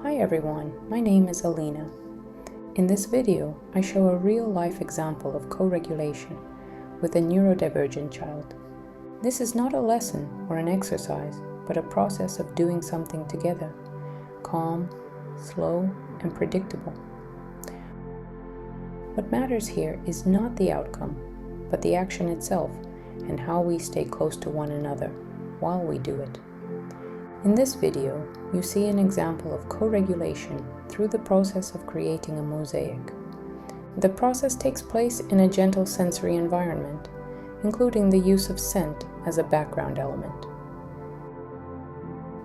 Hi everyone, my name is Alina. In this video, I show a real-life example of co-regulation with a neurodivergent child. This is not a lesson or an exercise, but a process of doing something together, calm, slow, and predictable. What matters here is not the outcome, but the action itself and how we stay close to one another while we do it. In this video, you see an example of co-regulation through the process of creating a mosaic. The process takes place in a gentle sensory environment, including the use of scent as a background element.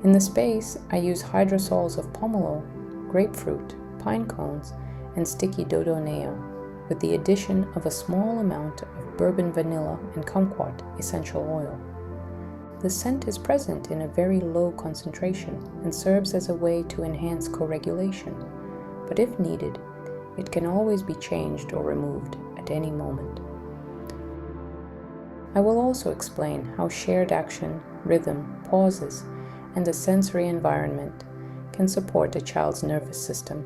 In the space, I use hydrosols of pomelo, grapefruit, pine cones, and sticky dodonea, with the addition of a small amount of bourbon vanilla and kumquat essential oil. The scent is present in a very low concentration and serves as a way to enhance co-regulation, but if needed, it can always be changed or removed at any moment. I will also explain how shared action, rhythm, pauses, and a sensory environment can support a child's nervous system,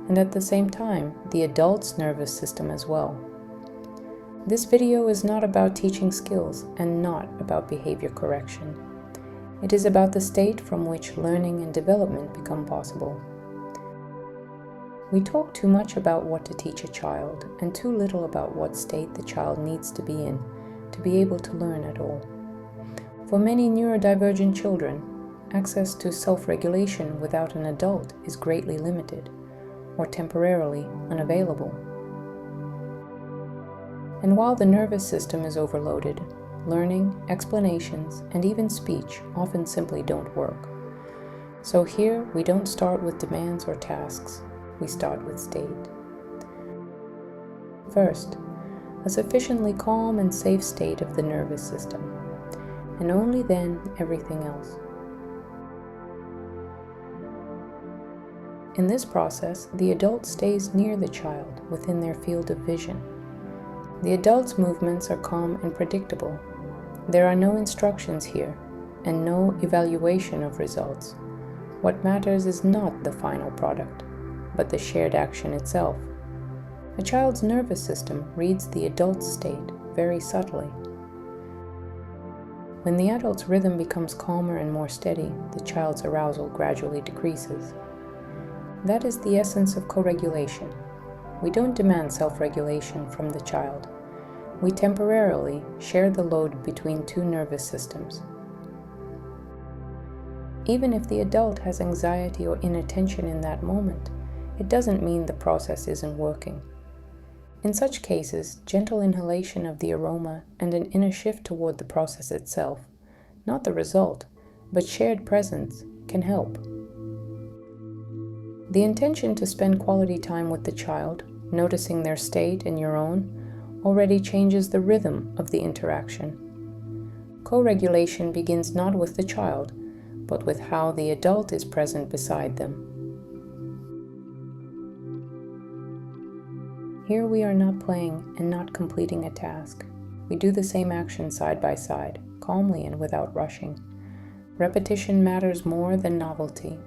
and at the same time, the adult's nervous system as well. This video is not about teaching skills and not about behavior correction. It is about the state from which learning and development become possible. We talk too much about what to teach a child and too little about what state the child needs to be in to be able to learn at all. For many neurodivergent children, access to self-regulation without an adult is greatly limited or temporarily unavailable. And while the nervous system is overloaded, learning, explanations, and even speech often simply don't work. So here, we don't start with demands or tasks, we start with state. First, a sufficiently calm and safe state of the nervous system, and only then everything else. In this process, the adult stays near the child within their field of vision. The adult's movements are calm and predictable. There are no instructions here, and no evaluation of results. What matters is not the final product, but the shared action itself. A child's nervous system reads the adult's state very subtly. When the adult's rhythm becomes calmer and more steady, the child's arousal gradually decreases. That is the essence of co-regulation. We don't demand self-regulation from the child. We temporarily share the load between two nervous systems. Even if the adult has anxiety or inattention in that moment, it doesn't mean the process isn't working. In such cases, gentle inhalation of the aroma and an inner shift toward the process itself, not the result, but shared presence, can help. The intention to spend quality time with the child, noticing their state and your own, already changes the rhythm of the interaction. Co-regulation begins not with the child, but with how the adult is present beside them. Here we are not playing and not completing a task. We do the same action side by side, calmly and without rushing. Repetition matters more than novelty.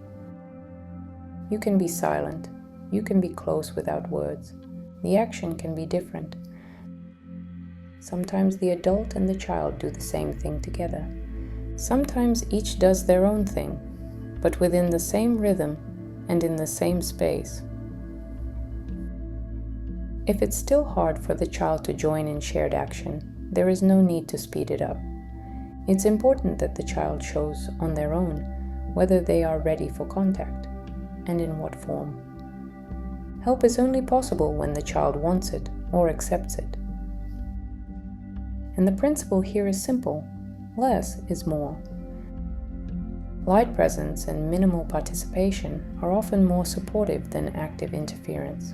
You can be silent. You can be close without words. The action can be different. Sometimes the adult and the child do the same thing together. Sometimes each does their own thing, but within the same rhythm and in the same space. If it's still hard for the child to join in shared action, there is no need to speed it up. It's important that the child shows on their own whether they are ready for contact, and in what form. Help is only possible when the child wants it or accepts it. And the principle here is simple: less is more. Light presence and minimal participation are often more supportive than active interference.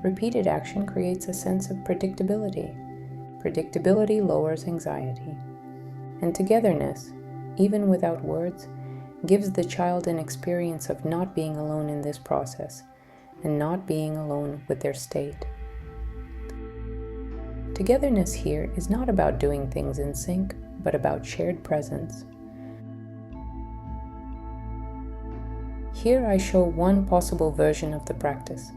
Repeated action creates a sense of predictability. Predictability lowers anxiety. And togetherness, even without words, gives the child an experience of not being alone in this process and not being alone with their state. Togetherness here is not about doing things in sync, but about shared presence. Here I show one possible version of the practice.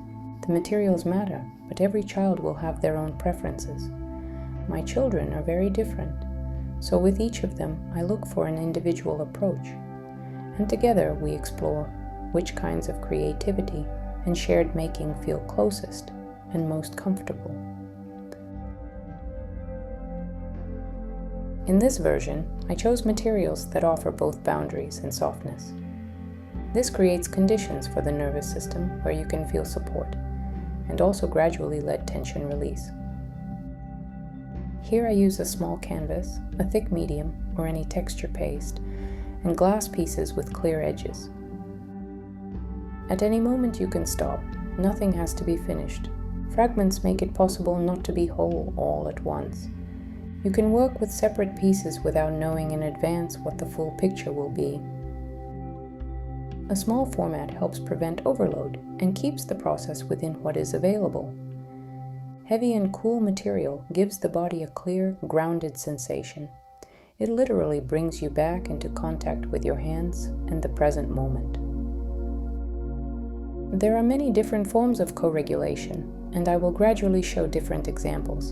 The materials matter, but every child will have their own preferences. My children are very different, so with each of them I look for an individual approach, and together we explore which kinds of creativity and shared making feel closest and most comfortable. In this version, I chose materials that offer both boundaries and softness. This creates conditions for the nervous system where you can feel support, and also gradually let tension release. Here I use a small canvas, a thick medium, or any texture paste, and glass pieces with clear edges. At any moment you can stop. Nothing has to be finished. Fragments make it possible not to be whole all at once. You can work with separate pieces without knowing in advance what the full picture will be. A small format helps prevent overload and keeps the process within what is available. Heavy and cool material gives the body a clear, grounded sensation. It literally brings you back into contact with your hands and the present moment. There are many different forms of co-regulation, and I will gradually show different examples.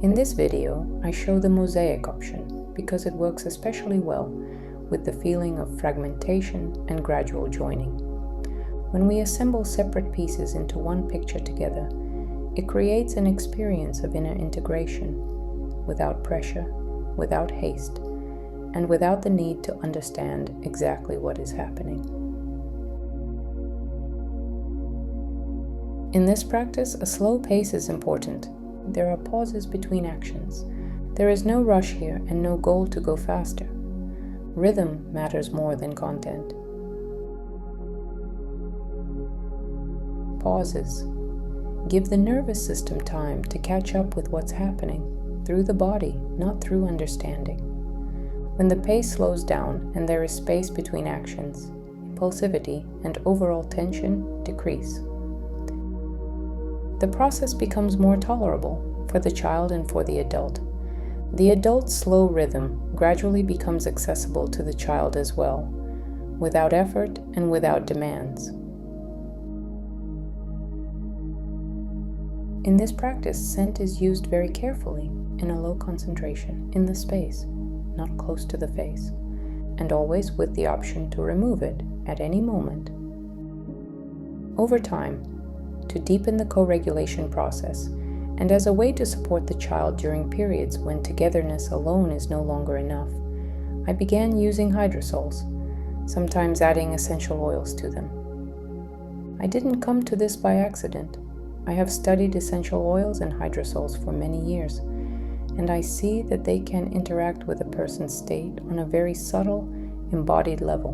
In this video, I show the Mosaic option because it works especially well with the feeling of fragmentation and gradual joining. When we assemble separate pieces into one picture together, it creates an experience of inner integration, without pressure, without haste, and without the need to understand exactly what is happening. In this practice, a slow pace is important. There are pauses between actions. There is no rush here and no goal to go faster. Rhythm matters more than content. Pauses. Give the nervous system time to catch up with what's happening, through the body, not through understanding. When the pace slows down and there is space between actions, impulsivity and overall tension decrease. The process becomes more tolerable for the child and for the adult. The adult's slow rhythm gradually becomes accessible to the child as well, without effort and without demands. In this practice, scent is used very carefully, in a low concentration, in the space, not close to the face, and always with the option to remove it at any moment. Over time, to deepen the co-regulation process, and as a way to support the child during periods when togetherness alone is no longer enough, I began using hydrosols, sometimes adding essential oils to them. I didn't come to this by accident. I have studied essential oils and hydrosols for many years, and I see that they can interact with a person's state on a very subtle, embodied level,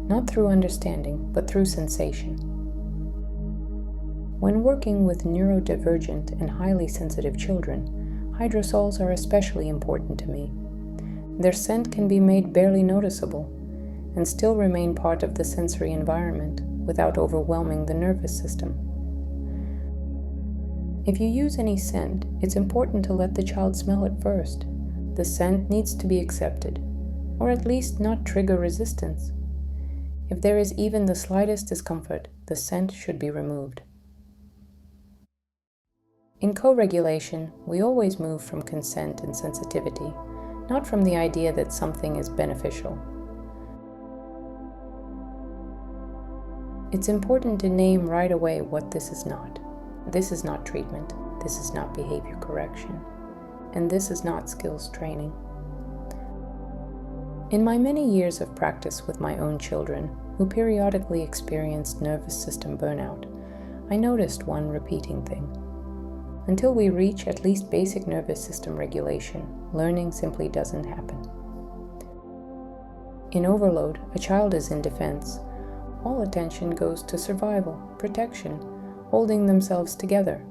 not through understanding, but through sensation. When working with neurodivergent and highly sensitive children, hydrosols are especially important to me. Their scent can be made barely noticeable and still remain part of the sensory environment without overwhelming the nervous system. If you use any scent, it's important to let the child smell it first. The scent needs to be accepted, or at least not trigger resistance. If there is even the slightest discomfort, the scent should be removed. In co-regulation, we always move from consent and sensitivity, not from the idea that something is beneficial. It's important to name right away what this is not. This is not treatment, this is not behavior correction, and this is not skills training. In my many years of practice with my own children, who periodically experienced nervous system burnout, I noticed one repeating thing. Until we reach at least basic nervous system regulation, learning simply doesn't happen. In overload, a child is in defense. All attention goes to survival, protection, holding themselves together.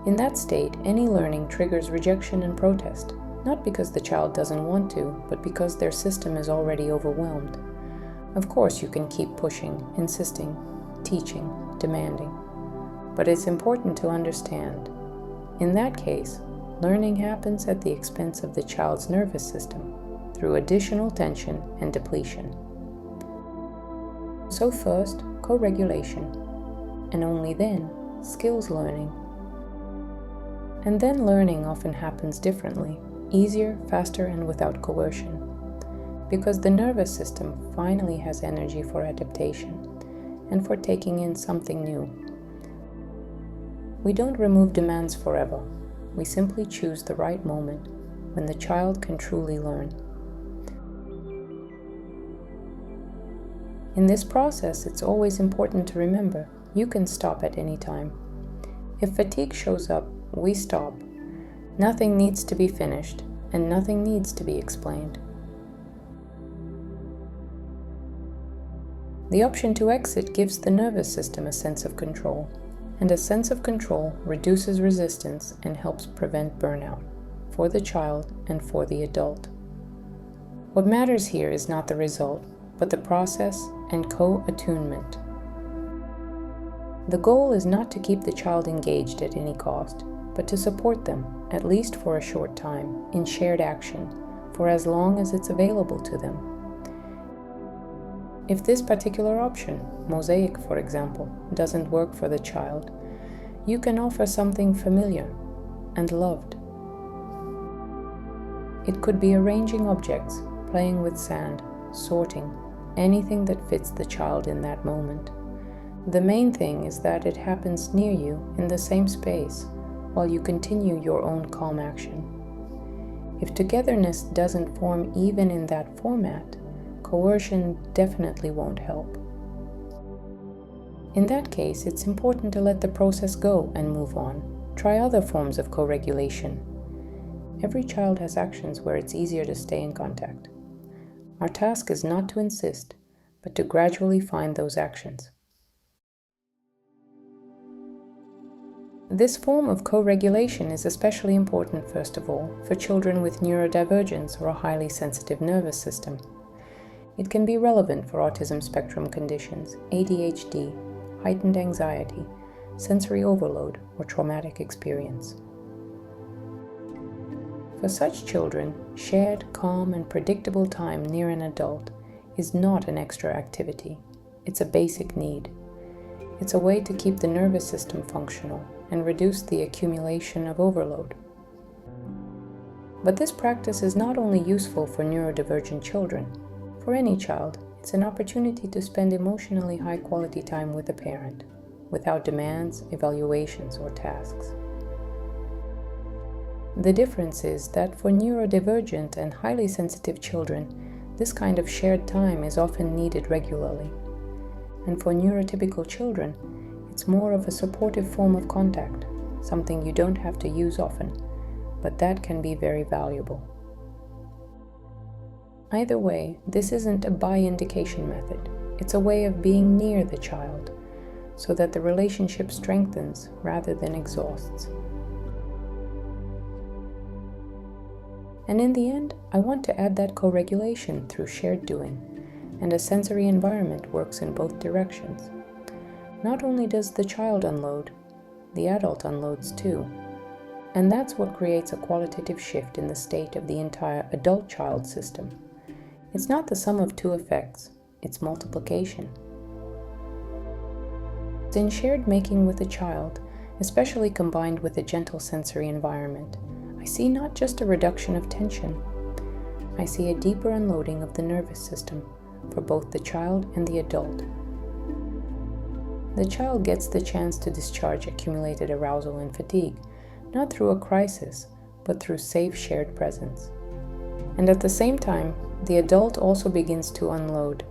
In that state, any learning triggers rejection and protest, not because the child doesn't want to, but because their system is already overwhelmed. Of course, you can keep pushing, insisting, teaching, demanding. But it's important to understand. In that case, learning happens at the expense of the child's nervous system, through additional tension and depletion. So first, co-regulation, and only then, skills learning. And then learning often happens differently, easier, faster, and without coercion, because the nervous system finally has energy for adaptation and for taking in something new. We don't remove demands forever. We simply choose the right moment when the child can truly learn. In this process, it's always important to remember you can stop at any time. If fatigue shows up, we stop. Nothing needs to be finished, and nothing needs to be explained. The option to exit gives the nervous system a sense of control, and a sense of control reduces resistance and helps prevent burnout, for the child and for the adult. What matters here is not the result, but the process and co-attunement. The goal is not to keep the child engaged at any cost, but to support them, at least for a short time, in shared action, for as long as it's available to them. If this particular option, Mosaic for example, doesn't work for the child, you can offer something familiar and loved. It could be arranging objects, playing with sand, sorting, anything that fits the child in that moment. The main thing is that it happens near you in the same space while you continue your own calm action. If togetherness doesn't form even in that format, coercion definitely won't help. In that case, it's important to let the process go and move on. Try other forms of co-regulation. Every child has actions where it's easier to stay in contact. Our task is not to insist, but to gradually find those actions. This form of co-regulation is especially important, first of all, for children with neurodivergence or a highly sensitive nervous system. It can be relevant for autism spectrum conditions, ADHD, heightened anxiety, sensory overload, or traumatic experience. For such children, shared, calm, and predictable time near an adult is not an extra activity. It's a basic need. It's a way to keep the nervous system functional and reduce the accumulation of overload. But this practice is not only useful for neurodivergent children. For any child, it's an opportunity to spend emotionally high-quality time with a parent, without demands, evaluations, or tasks. The difference is that for neurodivergent and highly sensitive children, this kind of shared time is often needed regularly. And for neurotypical children, it's more of a supportive form of contact, something you don't have to use often, but that can be very valuable. Either way, this isn't a by-indication method. It's a way of being near the child, so that the relationship strengthens rather than exhausts. And in the end, I want to add that co-regulation through shared doing, and a sensory environment works in both directions. Not only does the child unload, the adult unloads too. And that's what creates a qualitative shift in the state of the entire adult-child system. It's not the sum of two effects, it's multiplication. In shared making with a child, especially combined with a gentle sensory environment, I see not just a reduction of tension, I see a deeper unloading of the nervous system for both the child and the adult. The child gets the chance to discharge accumulated arousal and fatigue, not through a crisis, but through safe shared presence. And at the same time, the adult also begins to unload.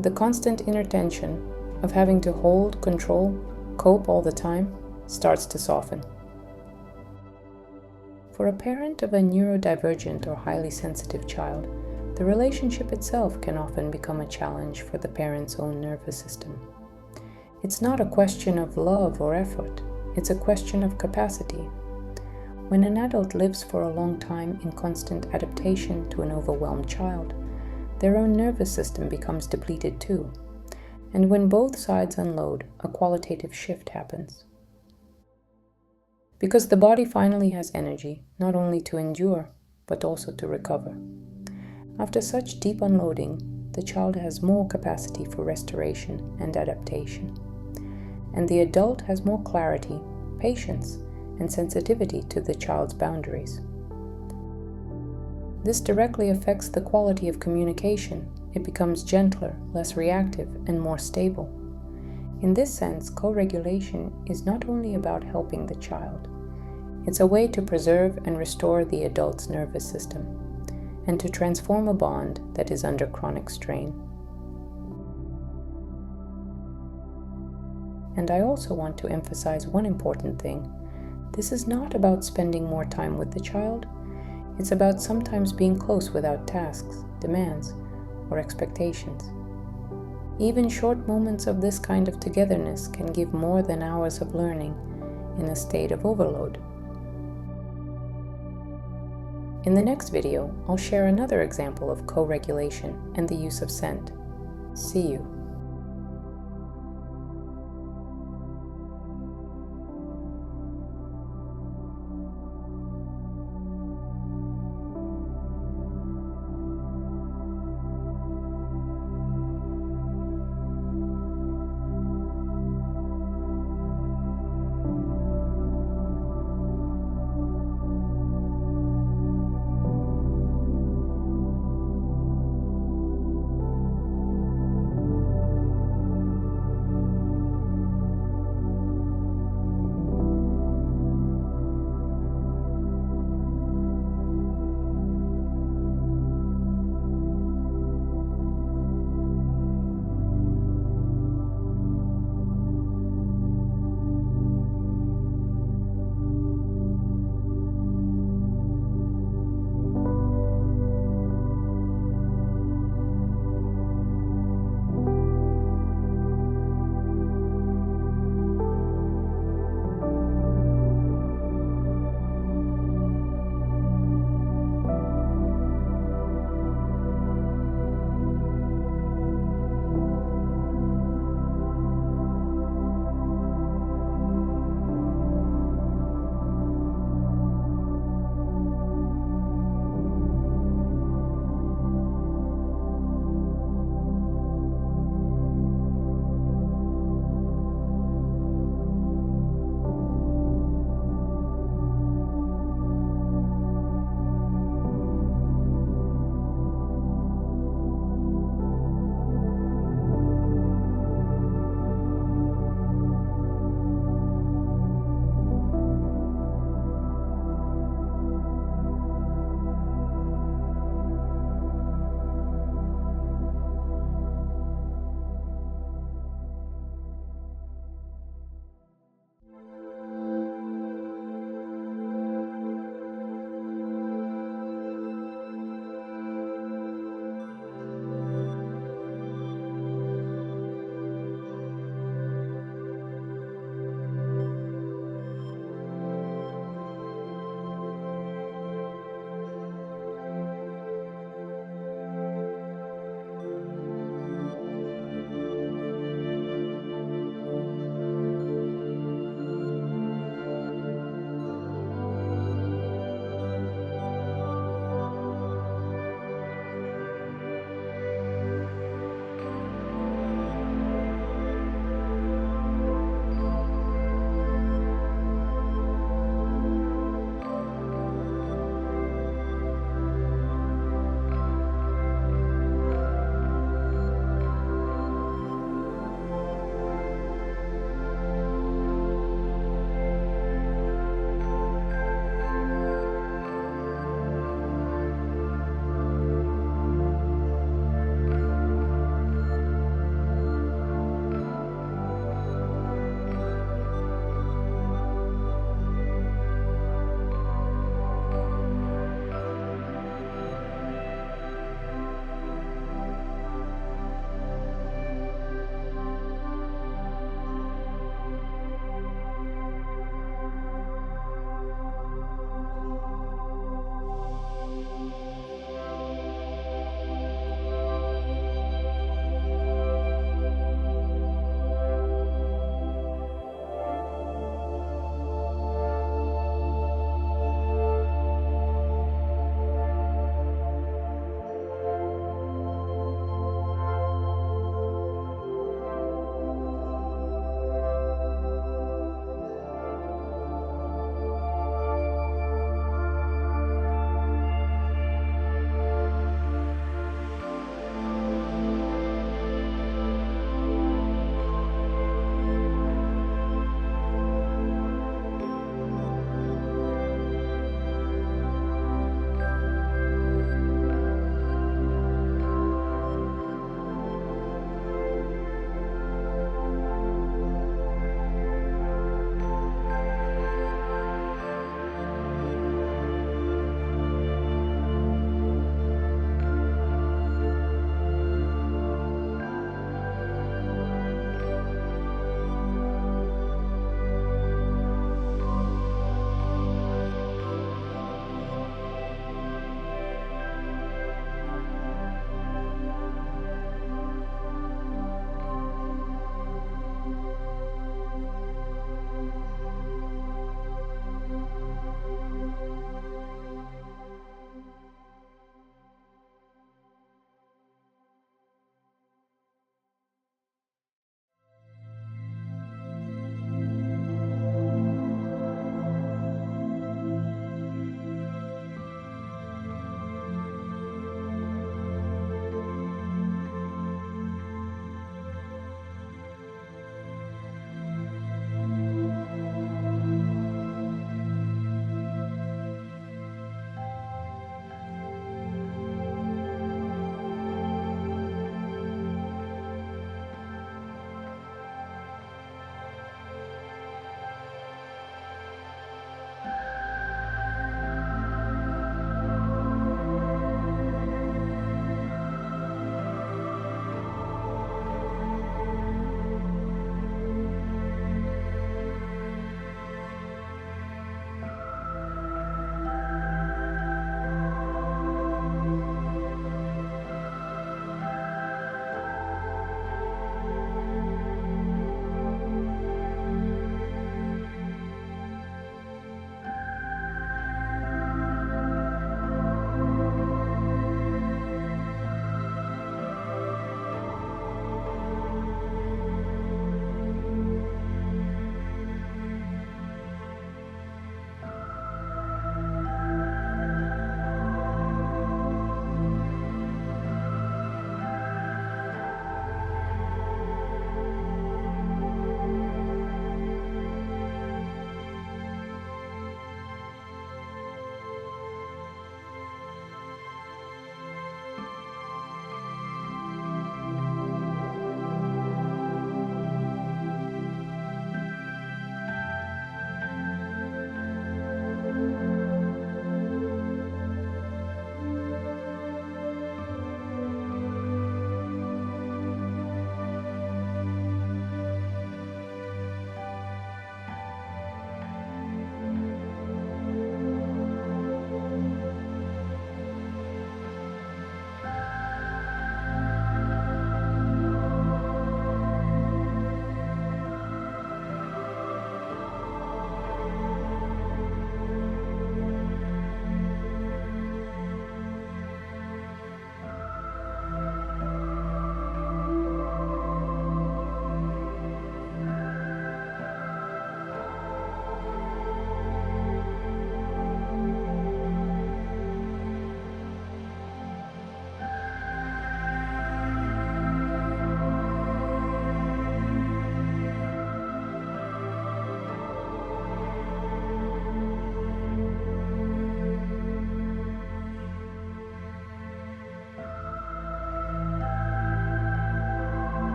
The constant inner tension of having to hold, control, cope all the time starts to soften. For a parent of a neurodivergent or highly sensitive child, the relationship itself can often become a challenge for the parent's own nervous system. It's not a question of love or effort, it's a question of capacity. When an adult lives for a long time in constant adaptation to an overwhelmed child, their own nervous system becomes depleted too. And when both sides unload, a qualitative shift happens. Because the body finally has energy, not only to endure, but also to recover. After such deep unloading, the child has more capacity for restoration and adaptation, and the adult has more clarity, patience, and sensitivity to the child's boundaries. This directly affects the quality of communication. It becomes gentler, less reactive, and more stable. In this sense, co-regulation is not only about helping the child. It's a way to preserve and restore the adult's nervous system, and to transform a bond that is under chronic strain. And I also want to emphasize one important thing. This is not about spending more time with the child. It's about sometimes being close without tasks, demands, or expectations. Even short moments of this kind of togetherness can give more than hours of learning in a state of overload. In the next video, I'll share another example of co-regulation and the use of scent. See you.